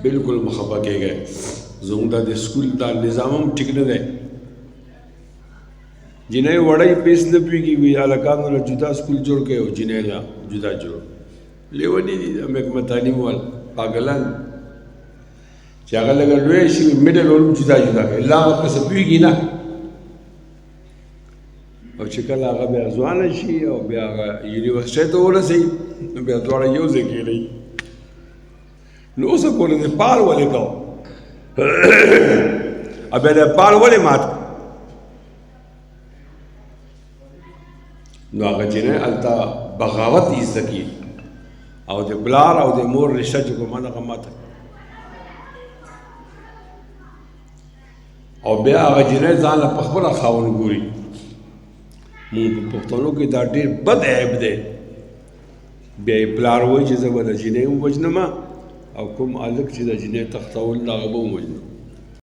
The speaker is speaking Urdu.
بالکل مخفه کېږئ. زموږ دا د سکول دا نظام هم ټیک نه دی. جنۍ وړی پیس نه پوهېږي وي هلکانو له جدا سکول جوړ کړئ او جنۍ له جدا جوړ. لیوني دي دا محکمه تعلیم وال پاګلان چې هغه لږه لویه شي میډل ول جدا جدا کوي. لا هغه پسې پوهېږي نه، او چې کله هغه بیا ځوانه شي او بیا هغه یونیورسټۍ ته ورسوي نو بیا دواړه یو ځای کېږي. نو اوس کولی دی پال ولې کوو او بیا دی پال ولې مات کړو؟ نو هغه جنۍ هلته بغاوت یې زده کړي او د پلار او د مور رشته چې کومه هغه ماته او بیا هغه جنۍ ځان له په خپله خاوند ګوري. مونږ په پښتنو کې دا ډېر بد عیب دی. بیا یې پلار وایي چې زه به د جنۍ ووژنم او کوم هلک چې د جنۍ تختول دغه به ووژنم.